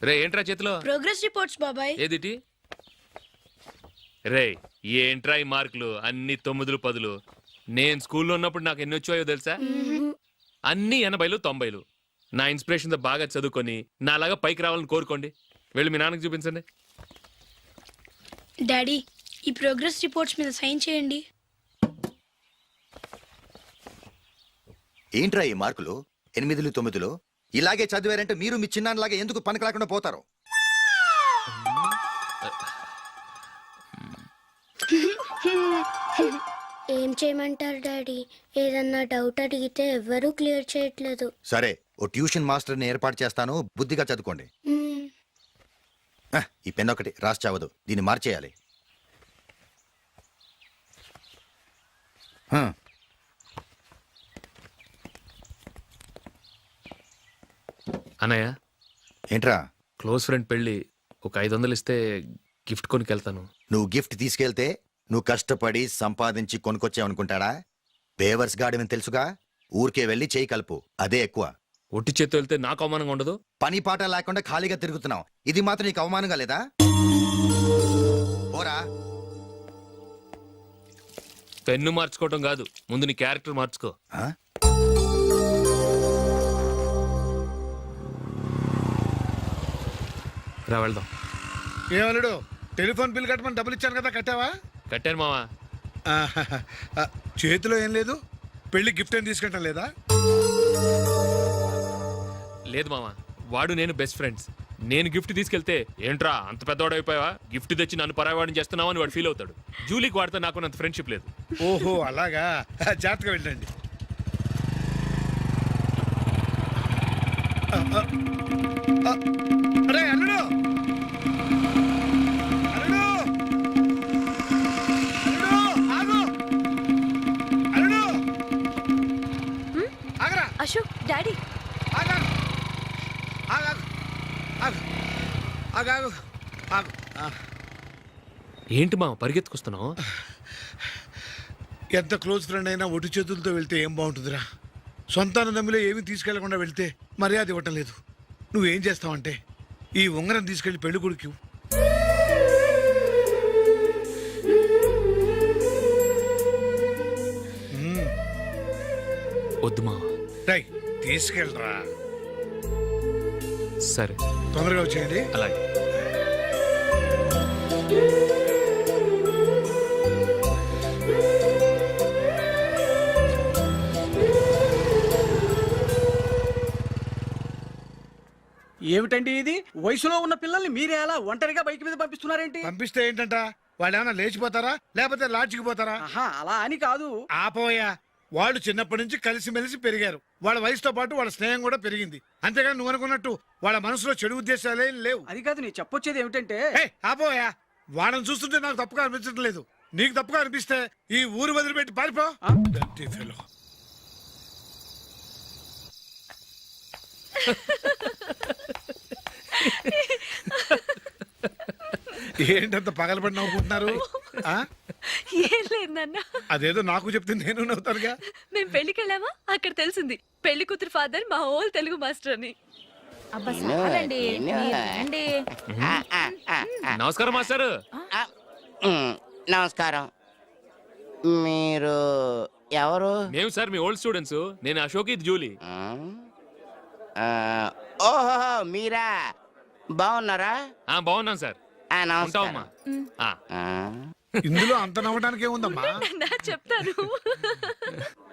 రే ఏంట్రా చేతిలో? Progress reports బాబాయ్. ఏదిటి? రే ఏంట్రా ఈ మార్కులు అన్ని 9లు 10లు? నేను స్కూల్లో ఉన్నప్పుడు నాకు ఎన్ని వచ్చాయో తెలుసా? అన్ని 80లు 90లు. నా ఇన్స్పిరేషన్ తో బాగా చదువుకొని నాలాగా పైకి రావాలని కోరుకోండి. వెళ్ళి మీ నాన్నకి చూపించండి. డాడీ ఈ ప్రోగ్రెస్ రిపోర్ట్స్ మీద సైన్ చేయండి. ఏంట్రా ఈ మార్కులు 8లు 9లు? ఇలాగే చదివారంటే మీరు మీ చిన్నాన్నలాగా ఎందుకు పనికి రాకుండా పోతారు? ఏం చేయమంటారు డాడీ? ఏదన్నా డౌట్ అడిగితే ఎవ్వరూ క్లియర్ చేయట్లేదు. సరే ఓ ట్యూషన్ మాస్టర్ని ఏర్పాటు చేస్తాను, బుద్ధిగా చదువుకోండి. ఈ పెన్ ఒకటి రాసి చావదు, దీన్ని మార్చేయాలి. అన్నయ్య ఏంట్రా? క్లోజ్ ఫ్రెండ్ పెళ్ళి ఒక 500 ఇస్తే గిఫ్ట్ కొనుకెళ్తాను. నువ్వు గిఫ్ట్ తీసుకెళ్తే నువ్వు కష్టపడి సంపాదించి కొనుక్కొచ్చావనుకుంటాడా? బేవర్స్ గాడివని తెలుసుగా, ఊరికే వెళ్ళి చేయి కలుపు, అదే ఎక్కువ. ఒట్టి చేత్తో వెళ్తే నాకు అవమానంగా ఉండదు? పని పాట లేకుండా ఖాళీగా తిరుగుతున్నావు, ఇది మాత్రం నీకు అవమానంగా లేదా? పోరా. పెన్ను మార్చుకోవటం కాదు, ముందు నీ క్యారెక్టర్ మార్చుకో. రా వెళ్దాం. ఏమన్నాడు? టెలిఫోన్ బిల్ కట్టమని డబ్బులు ఇచ్చాను కదా, కట్టావా? కట్టాను మావా. చేతిలో ఏం లేదు, పెళ్లి గిఫ్ట్ ఏం తీసుకుంటాం లేదా? లేదు మావా, వాడు నేను బెస్ట్ ఫ్రెండ్స్. నేను గిఫ్ట్ తీసుకెళ్తే ఏంట్రా అంత పెద్దవాడు అయిపోయావా, గిఫ్ట్ తెచ్చి నన్ను పరాయవాడిని చేస్తున్నావు అని వాడు ఫీల్ అవుతాడు. జూలీకి వాడితే నాకు అంత ఫ్రెండ్షిప్ లేదు. ఓహో అలాగా, జాగ్రత్తగా వెళ్ళండి. అరే అల్లుడు, అల్లుడు, అల్లుడు, ఆగు, అల్లుడు, ఆగరా. అశోక్ డాడీ ఆగు, ఆగు, ఆగు, ఆగు, ఆగు, ఆగు. ఏంటి మా పరిగెత్తుకొస్తున్నావు? ఎంత క్లోజ్ ఫ్రెండ్ అయినా ఒటి చేతులతో వెళ్తే ఏం బాగుంటుందిరా? సొంతాన నమ్మిలో ఏమీ తీసుకెళ్లకుండా వెళ్తే మర్యాద ఇవ్వటం లేదు. నువ్వేం చేస్తావంటే ఈ ఉంగరం తీసుకెళ్లి పెళ్లి కొడుకు వద్దు మా. తీసుకెళ్ళరా. సరే తొందరగా వచ్చేయండి. అలాగే. ఏమిటండి ఇది? వయసులో ఉన్న పిల్లల్ని మీరే అలా ఒంటరిగా బైక్ మీద పంపిస్తున్నారేంటి? పంపిస్తే ఏంటంట, వాళ్ళు ఏమైనా లేచిపోతారా లేకపోతే లాడ్జికి పోతారా? అలా అని కాదు. ఆపోయా, వాళ్ళు చిన్నప్పటి నుంచి కలిసిమెలిసి పెరిగారు. వాళ్ళ వయసుతో పాటు వాళ్ళ స్నేహం కూడా పెరిగింది. అంతేగాని నువ్వు అనుకున్నట్టు వాళ్ళ మనసులో చెడు ఉద్దేశాలేం లేవు. అది కాదు, నేను చెప్పొచ్చేది ఏమిటంటే. ఆపోయా, వాళ్ళని చూస్తుంటే నాకు తప్పుగా అనిపించడం లేదు. నీకు తప్పుగా అనిపిస్తే ఈ ఊరు వదిలిపెట్టి పారిపో. ఏంటంత పగలబడి నవ్వుకుంటున్నారు? ఏం లేదు నాన్న. అదేదో నాకు చెప్తే నేను నవ్వుతానుగా. మేము పెళ్లికి వెళ్ళామా, అక్కడ తెలిసింది పెళ్లి కూతురు ఫాదర్ మా హోల్ తెలుగు మాస్టర్ అని. నమస్కారం మాస్టర్. నమస్కారం. మీరు ఎవరు? మేము సార్ మీ ఓల్డ్ స్టూడెంట్స్. నేను అశోక్, ఇది జూలీ. ఓహో మీరా, బాగున్నారా? బాగున్నాను సార్. నమస్కారం. ఇందులో అంత నవ్వడానికి ఏముందమ్మా? చెప్తాను.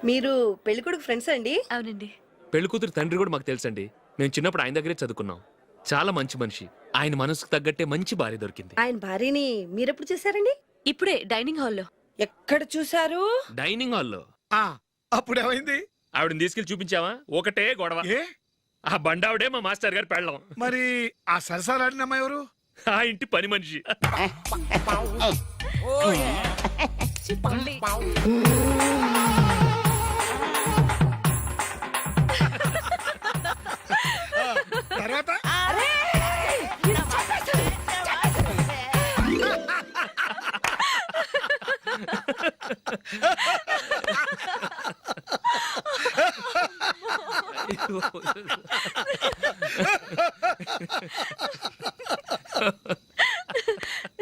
మీరు పెళ్లి కొడుకు ఫ్రెండ్స్ అండి? అవునండి. పెళ్లి కూతురు తండ్రి కూడా మాకు తెలుసండి. మేము చిన్నప్పుడు ఆయన దగ్గరే చదువుకున్నాం. చాలా మంచి మనిషి. ఆయన మనసుకు తగ్గట్టే మంచి భార్య దొరికింది. ఆయన భార్యని మీరెప్పుడు చూసారండి? ఇప్పుడే డైనింగ్ హాల్లో. ఎక్కడ చూసారు? డైనింగ్ హాల్లో. అప్పుడు ఏమైంది? ఆవిడని తీసుకెళ్లి చూపించావా? ఒకటే గొడవ. ఆ బండావిడే మా మాస్టర్ గారు పెళ్ళం. మరి ఆ సరసాలాడిన అమ్మాయి ఎవరు? ఆ ఇంటి పని మనిషి. తర్వాత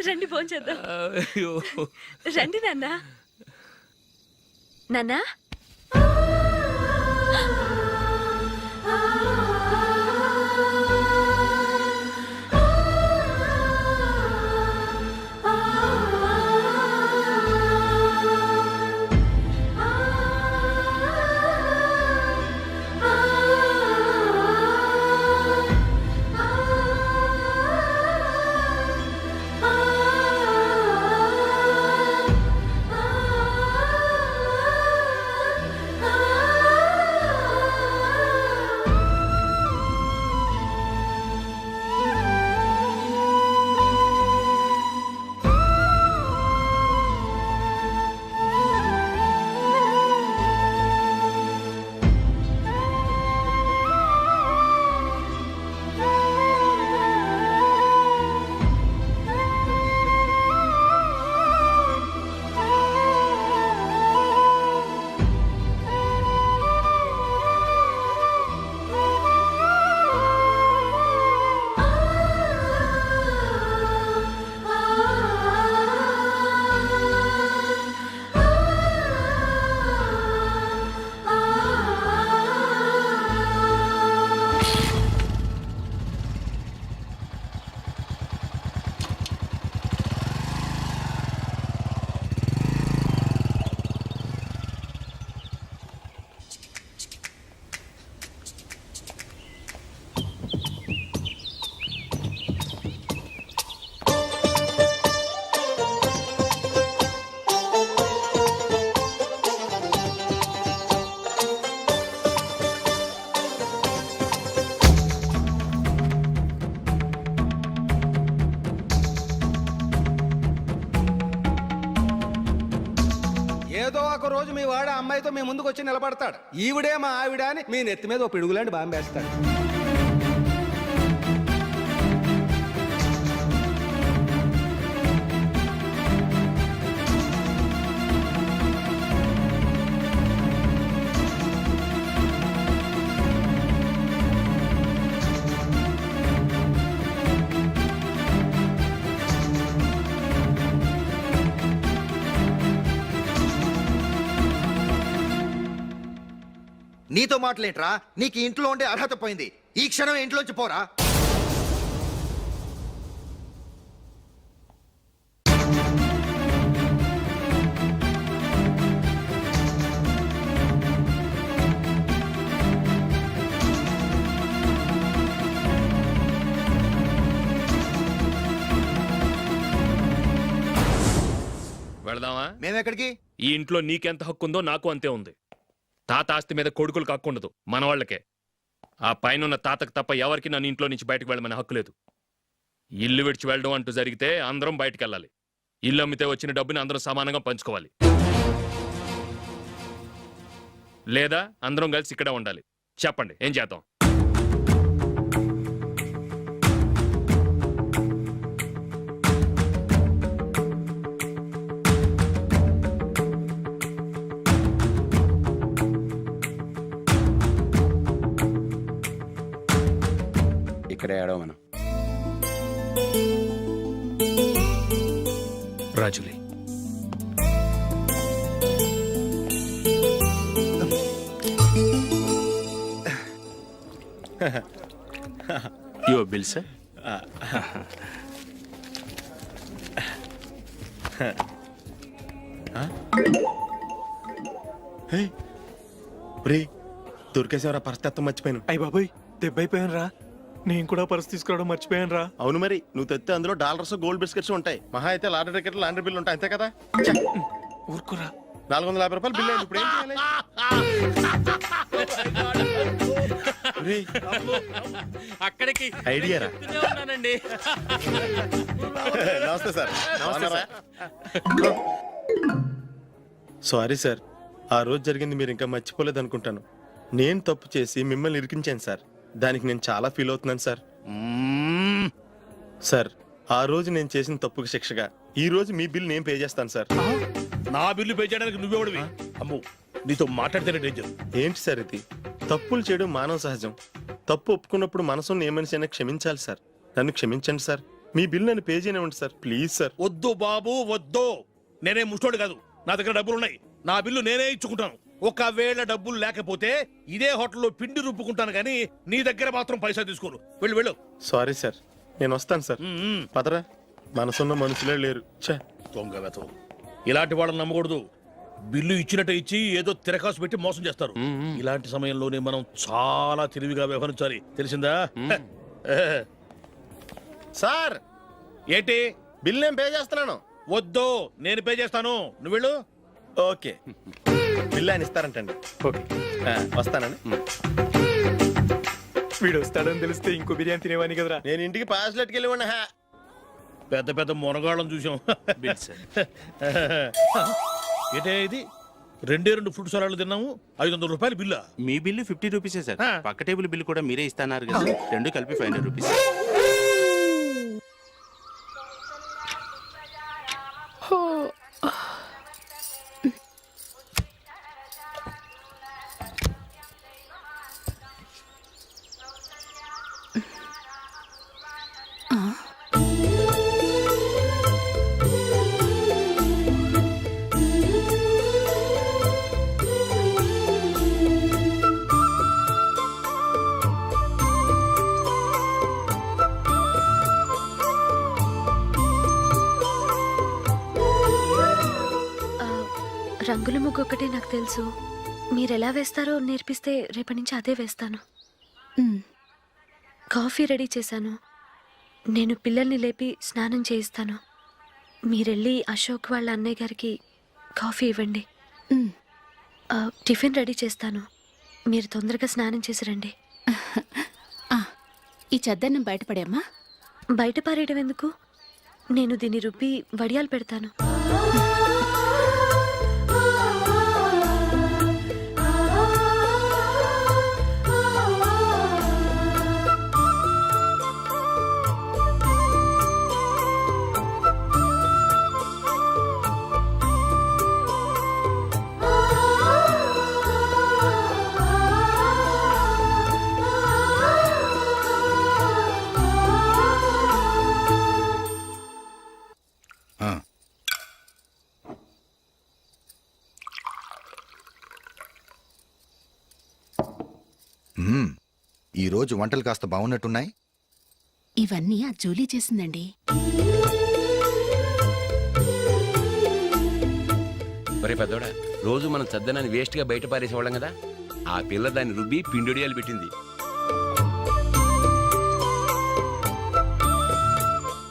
రండి భోంచేద్దాం. అయ్యో. రండి నాన్న. నాన్నా ఏదో ఒక రోజు మీ వాడు ఆ అమ్మాయితో మీ ముందుకు వచ్చి నిలబడతాడు. ఈవిడే మా ఆవిడ అని మీ నెత్తి మీద ఓ పిడుగులాంటి బాంబేస్తాడు. నీతో మాటలేంట్రా? నీకు ఇంట్లో ఉండే అర్హత పోయింది. ఈ క్షణం ఇంట్లోంచి పోరా. వెళదామా? మేమెక్కడికి? ఈ ఇంట్లో నీకెంత హక్కు ఉందో నాకు అంతే ఉంది. తాత ఆస్తి మీద కొడుకులు కాకుండదు, మన వాళ్ళకే. ఆ పైన తాతకు తప్ప ఎవరికి నన్ను ఇంట్లో నుంచి బయటకు వెళ్ళమనే హక్కు లేదు. ఇల్లు విడిచి వెళ్ళడం అంటూ జరిగితే అందరం బయటికి వెళ్ళాలి. ఇల్లు అమ్మితే వచ్చిన డబ్బుని అందరం సమానంగా పంచుకోవాలి. లేదా అందరం కలిసి ఇక్కడే ఉండాలి. చెప్పండి, ఏం చేద్దాం? ఇక్కడే ఆడవ మనం. రాజులే, Your bill, sir. దొరికేసేవరా? పరిస్థితి మర్చిపోయాను. అయ్య బాబాయ్, దెబ్బైపోయాను రా. నేను కూడా పర్స్ తీసుకురావడం మర్చిపోయాను రా. అవును మరి, నువ్వు తెస్తే అందులో డాలర్స్ గోల్డ్ బిస్కెట్స్ ఉంటాయి. మహా అయితే లాటరీ టికెట్ లాండ్రీ బిల్లు ఉంటాయి, అంతే కదా? ఊరుకురా. 450 రూపాయలు బిల్లు అయింది. ఇప్పుడు ఏం చేయాలి? ఒరేయ్, అక్కడికి ఐడియా రా. ఉన్నానండి. నమస్తే సార్. సారీ సార్, ఆ రోజు జరిగింది మీరు ఇంకా మర్చిపోలేదు అనుకుంటాను. నేను తప్పు చేసి మిమ్మల్ని ఇరికించాను సార్. దానికి నేను చాలా ఫీల్ అవుతున్నాను సార్. సార్, ఆ రోజు నేను చేసిన తప్పుకి శిక్షగా ఈ రోజు మీ బిల్ నేను పే చేస్తాను సార్. నా బిల్లు పే చేయడానికి నువ్వెవడివి? అమ్మో, నీతో మాట్లాడితేనే డేంజర్. ఏంటి సార్ ఇది? తప్పులు చేయడం మానవ సహజం. తప్పు ఒప్పుకున్నప్పుడు మనసుని ఏ మనిషి అయినా క్షమించాలి సార్. నన్ను క్షమించండి సార్. మీ బిల్ నన్ను పే చేయనివ్వండి సార్, ప్లీజ్ సార్. వద్దు బాబు వద్దు. నేనే ముష్టోడు కాదు, నా దగ్గర డబ్బులున్నాయి. నా బిల్లు నేనే ఇచ్చుకుంటాను. ఒకవేళ డబ్బులు లేకపోతే ఇదే హోటల్లో పిండి రుబ్బుకుంటాను కానీ నీ దగ్గర మాత్రం పైసా తీసుకోను. వెళ్ళు వెళ్ళు. సారీ సార్, నేను వస్తాను సార్. పదరా, మనసున్న మనుషులే లేరు. ఛే, దొంగ వెతవు. ఇలాంటి వాళ్ళని నమ్మకూడదు. బిల్లు ఇచ్చినట్టు ఇచ్చి ఏదో తిరకాసు పెట్టి మోసం చేస్తారు. ఇలాంటి సమయంలోనే మనం చాలా తెలివిగా వ్యవహరించాలి, తెలిసిందా? సార్ ఏంటి? బిల్ నేను పే చేస్తున్నాను. వద్దు, నేను పే చేస్తాను, నువ్వు వెళ్ళు. ఓకే, బిల్ ఆయన ఇస్తారంటండి. ఓకే, వస్తానండి. వీడు వస్తాడని తెలిస్తే ఇంకో బిర్యానీ తినేవాని కదరా. నేను ఇంటికి పాస్లెట్కి వెళ్ళి ఉన్నా. పెద్ద పెద్ద మునగాళ్ళం చూసాం. ఏంటే ఇది? 2 ఫ్రూట్ సలాడ్లు తిన్నాము, 500 రూపాయలు బిల్లా? మీ బిల్లు 50 రూపీసే సార్. పక్క టేబుల్ బిల్లు కూడా మీరే ఇస్తాన్నారు కదా, రెండు కలిపి 500 రూపీస్. రంగుల ముగ్గు ఒకటే నాకు తెలుసు. మీరెలా వేస్తారో నేర్పిస్తే రేపటి నుంచి అదే వేస్తాను. కాఫీ రెడీ చేశాను. నేను పిల్లల్ని లేపి స్నానం చేయిస్తాను. మీరెళ్ళి అశోక్ వాళ్ళ అన్నయ్య గారికి కాఫీ ఇవ్వండి. టిఫిన్ రెడీ చేస్తాను. మీరు తొందరగా స్నానం చేసి రండి. ఈ చెద్దన్నం బయటపడేమ్మా. బయట పారేయడం ఎందుకు? నేను దీన్ని రుబ్బి వడియాలు పెడతాను. ఈ రోజు వంటలు కాస్త బాగున్నట్టున్నాయి. ఇవన్నీ ఆ జూలీ చేసిందండి. ఒరే పెద్దోడా, రోజు మనం చద్దనాన్ని వేస్ట్ గా బయట పారేసేవాళ్ళం కదా, ఆ పిల్ల దాన్ని రుబ్బి పిండొడియాలు పెట్టింది.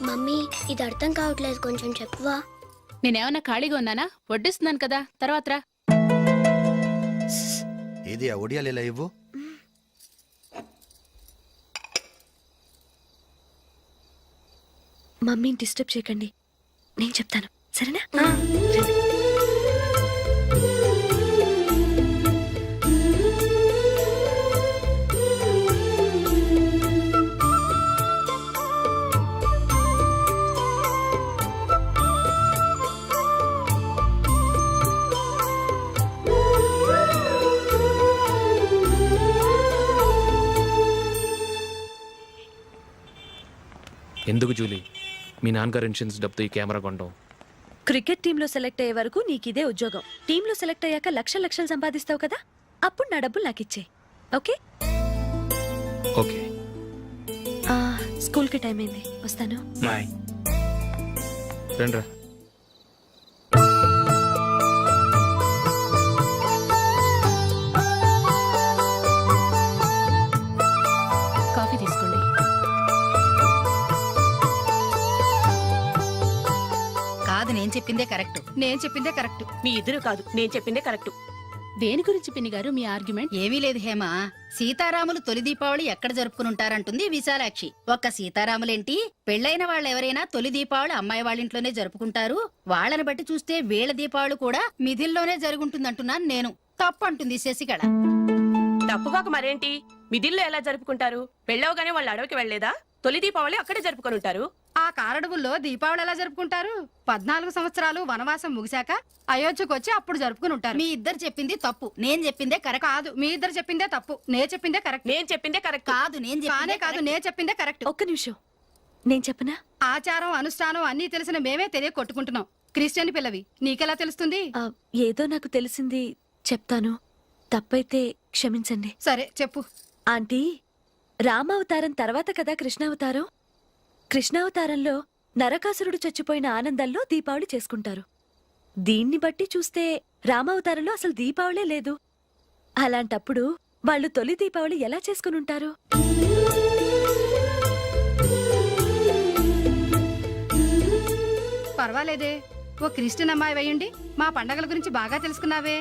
మమ్మీ ఇది అర్థం కావట్లేదు, కొంచెం చెప్పువా. నేనేమన్నా ఖాళీగా ఉన్నానా? వడ్డిస్తున్నాను కదా, తర్వాత రా. ఏది ఆ ఒడియాలు ఇలా ఇవ్వు. మమ్మీని డిస్టర్బ్ చేయకండి, నేను చెప్తాను, సరేనా? ఎందుకు జూలీ మీ నాన్నగారు ఇన్సూరెన్స్ డబ్బుతో ఈ కెమెరా కొంటాం? క్రికెట్ టీంలో సెలెక్ట్ అయ్యే వరకు నీకు ఇదే ఉద్యోగం. టీంలో సెలెక్ట్ అయ్యాక లక్షలు సంపాదిస్తావు కదా, అప్పుడు నా డబ్బులు నాకు ఇచ్చే. ఓకే? ఓకే. స్కూల్కి టైం అయింది, వస్తాను. బాయ్. రండ్రా. కాఫీ తీసుకోండి. కాదు, నేను చెప్పిందే కరెక్ట్. నేను చెప్పిందే కరెక్ట్. మీ ఇద్దరు కాదు, నేను చెప్పిందే కరెక్ట్. దేని గురించి పిన్ని గారు మీ ఆర్గ్యుమెంట్? ఏమీ లేదు హేమ. సీతారాములు తొలి దీపావళి ఎక్కడ జరుపుకుని ఉంటారంటుంది విశాలాక్షి. ఒక్క సీతారాములేంటి, పెళ్ళైన వాళ్ళు ఎవరైనా తొలి దీపావళి అమ్మాయి వాళ్ళ ఇంట్లోనే జరుపుకుంటారు. వాళ్ళని బట్టి చూస్తే వీళ్ళ దీపావళి కూడా మిథిల్లోనే జరుగుంటుందంటున్నాను నేను. తప్పంటుంది శశికళ. తప్పుగాక మరేంటి, మిదిల్లో ఎలా జరుపుకుంటారు? పెళ్ళవగానే వాళ్ళు అడవికి వెళ్లేదా? తొలి దీపావళి అక్కడే జరుపుకొని ఉంటారు. ఆ కారడవుల్లో దీపావళి ఎలా జరుపుకుంటారు? 14 సంవత్సరాలు వనవాసం ముగిశాక అయోధ్యకు వచ్చి అప్పుడు జరుపుకుని ఉంటారు. మీ ఇద్దరు చెప్పింది తప్పు, నేను చెప్పిందే కరెక్ట్. కాదు, మీ ఇద్దరు చెప్పిందే తప్పు, నేను చెప్పిందే కరెక్ట్. నేను చెప్పిందే కరెక్ట్. కాదు, నేను చెప్పిందే కరెక్ట్. ఒక్క నిమిషం, నేను చెప్పనా? ఆచారం అనుష్ఠానం అన్నీ తెలిసిన మేమే తెలియ కొట్టుకుంటున్నాం. క్రిస్టియన్ పిల్లవి, నీకెలా తెలుస్తుంది? ఏదో నాకు తెలిసింది చెప్తాను, తప్పైతే క్షమించండి. సరే చెప్పు. ఆంటీ, రామావతారం తర్వాత కదా కృష్ణావతారం. కృష్ణావతారంలో నరకాసురుడు చచ్చిపోయిన ఆనందంలో దీపావళి చేసుకుంటారు. దీన్ని బట్టి చూస్తే రామావతారంలో అసలు దీపావళే లేదు. అలాంటప్పుడు వాళ్ళు తొలి దీపావళి ఎలా చేసుకుని ఉంటారు? పర్వాలేదే, ఓ క్రిస్టియన్ అమ్మాయి అయ్యుండి మా పండగల గురించి బాగా తెలుసుకున్నావే.